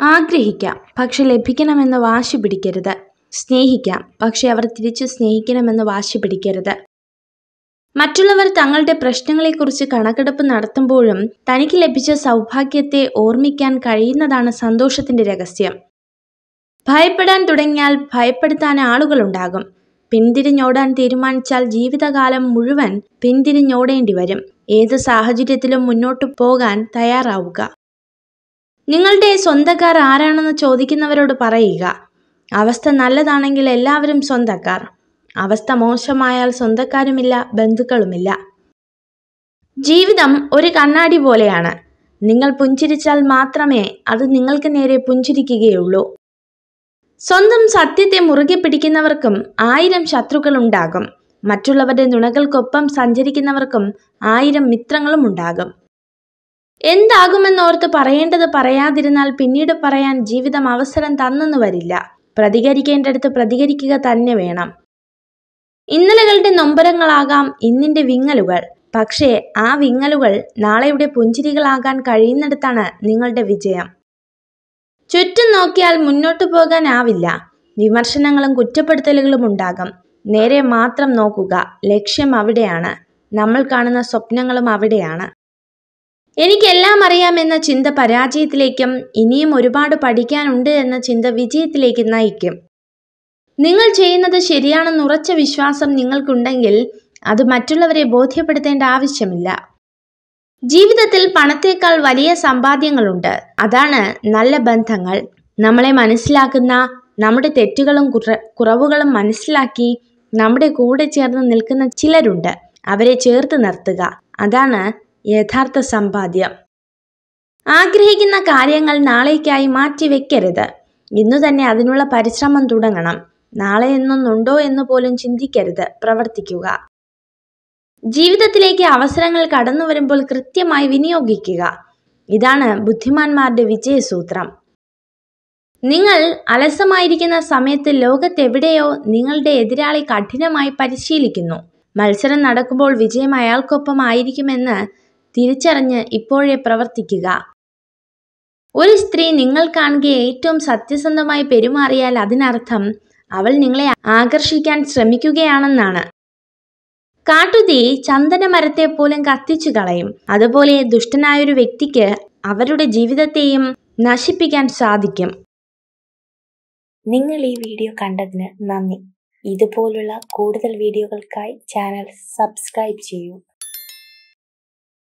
ആഗ്രഹിക്കാം, പക്ഷെ ലഭിക്കണമെന്ന് വാശി പിടിക്കരുത്. സ്നേഹിക്കാം, പക്ഷെ അവർ തിരിച്ചു സ്നേഹിക്കണമെന്ന് വാശി പിടിക്കരുത്. മറ്റുള്ളവർ തങ്ങളുടെ പ്രശ്നങ്ങളെക്കുറിച്ച് കണക്കെടുപ്പ് നടത്തുമ്പോഴും തനിക്ക് ലഭിച്ച സൗഭാഗ്യത്തെ ഓർമ്മിക്കാൻ കഴിയുന്നതാണ് സന്തോഷത്തിന്റെ രഹസ്യം. ഭയപ്പെടാൻ തുടങ്ങിയാൽ ഭയപ്പെടുത്താൻ ആളുകളുണ്ടാകും. പിന്തിരിഞ്ഞോടാൻ തീരുമാനിച്ചാൽ ജീവിതകാലം മുഴുവൻ പിന്തിരിഞ്ഞോടേണ്ടി വരും. ഏത് സാഹചര്യത്തിലും മുന്നോട്ടു പോകാൻ തയ്യാറാവുക. നിങ്ങളുടെ സ്വന്തക്കാർ ആരാണെന്ന് ചോദിക്കുന്നവരോട് പറയുക, അവസ്ഥ നല്ലതാണെങ്കിൽ എല്ലാവരും സ്വന്തക്കാർ. അവസ്ഥ മോശമായാൽ സ്വന്തക്കാരുമില്ല, ബന്ധുക്കളുമില്ല. ജീവിതം ഒരു കണ്ണാടി പോലെയാണ്. നിങ്ങൾ പുഞ്ചിരിച്ചാൽ മാത്രമേ അത് നിങ്ങൾക്ക് നേരെ പുഞ്ചിരിക്കുകയുള്ളൂ. സ്വന്തം സത്യത്തെ മുറുകെ പിടിക്കുന്നവർക്കും 1000 ശത്രുക്കൾ ഉണ്ടാകും. മറ്റുള്ളവരുടെ നുണകൾക്കൊപ്പം സഞ്ചരിക്കുന്നവർക്കും 1000 മിത്രങ്ങളും ഉണ്ടാകും. എന്താകുമെന്നോർത്ത് പറയേണ്ടത് പറയാതിരുന്നാൽ പിന്നീട് പറയാൻ ജീവിതം അവസരം തന്നെന്ന് വരില്ല. പ്രതികരിക്കേണ്ടടുത്ത് പ്രതികരിക്കുക തന്നെ വേണം. ഇന്നലകളുടെ നൊമ്പരങ്ങളാകാം ഇന്നിന്റെ വിങ്ങലുകൾ. പക്ഷേ ആ വിങ്ങലുകൾ നാളെയുടെ പുഞ്ചിരികളാകാൻ കഴിയുന്നിടത്താണ് നിങ്ങളുടെ വിജയം. ചുറ്റും നോക്കിയാൽ മുന്നോട്ടു പോകാനാവില്ല. വിമർശനങ്ങളും കുറ്റപ്പെടുത്തലുകളും ഉണ്ടാകും. നേരെ മാത്രം നോക്കുക. ലക്ഷ്യം അവിടെയാണ്. നമ്മൾ കാണുന്ന സ്വപ്നങ്ങളും അവിടെയാണ്. എനിക്കെല്ലാം അറിയാമെന്ന ചിന്ത പരാജയത്തിലേക്കും ഇനിയും ഒരുപാട് പഠിക്കാനുണ്ട് എന്ന ചിന്ത വിജയത്തിലേക്ക് നയിക്കും. നിങ്ങൾ ചെയ്യുന്നത് ശരിയാണെന്ന് ഉറച്ച വിശ്വാസം നിങ്ങൾക്കുണ്ടെങ്കിൽ അത് മറ്റുള്ളവരെ ബോധ്യപ്പെടുത്തേണ്ട ആവശ്യമില്ല. ജീവിതത്തിൽ പണത്തേക്കാൾ വലിയ സമ്പാദ്യങ്ങളുണ്ട്. അതാണ് നല്ല ബന്ധങ്ങൾ. നമ്മളെ മനസ്സിലാക്കുന്ന, നമ്മുടെ തെറ്റുകളും കുറവുകളും മനസ്സിലാക്കി നമ്മുടെ കൂടെ ചേർന്ന് നിൽക്കുന്ന ചിലരുണ്ട്. അവരെ ചേർത്ത് നിർത്തുക. അതാണ് യഥാർത്ഥ സമ്പാദ്യം. ആഗ്രഹിക്കുന്ന കാര്യങ്ങൾ നാളേക്കായി മാറ്റിവെക്കരുത്. ഇന്നു തന്നെ അതിനുള്ള പരിശ്രമം തുടങ്ങണം. നാളെ എന്നൊന്നുണ്ടോ എന്ന് പോലും ചിന്തിക്കരുത്, പ്രവർത്തിക്കുക. ജീവിതത്തിലേക്ക് അവസരങ്ങൾ കടന്നു വരുമ്പോൾ കൃത്യമായി വിനിയോഗിക്കുക. ഇതാണ് ബുദ്ധിമാന്മാരുടെ വിജയസൂത്രം. നിങ്ങൾ അലസമായിരിക്കുന്ന സമയത്ത് ലോകത്തെവിടെയോ നിങ്ങളുടെ എതിരാളി കഠിനമായി പരിശീലിക്കുന്നു. മത്സരം നടക്കുമ്പോൾ വിജയം അയാൾക്കൊപ്പം ആയിരിക്കുമെന്ന് തിരിച്ചറിഞ്ഞ് ഇപ്പോഴേ പ്രവർത്തിക്കുക. ഒരു സ്ത്രീ നിങ്ങൾ കാണുകയെ ഏറ്റവും സത്യസന്ധമായി പെരുമാറിയാൽ അതിനർത്ഥം അവൾ നിങ്ങളെ ആകർഷിക്കാൻ ശ്രമിക്കുകയാണെന്നാണ്. കാട്ടുതീ ചന്ദനമരത്തെ പോലും കത്തിച്ചു കളയും. അതുപോലെ ദുഷ്ടനായൊരു വ്യക്തിക്ക് അവരുടെ ജീവിതത്തെയും നശിപ്പിക്കാൻ സാധിക്കും. നിങ്ങൾ ഈ വീഡിയോ കണ്ടതിന് നന്ദി. ഇതുപോലുള്ള കൂടുതൽ വീഡിയോകൾക്കായി ചാനൽ സബ്സ്ക്രൈബ് ചെയ്യൂ.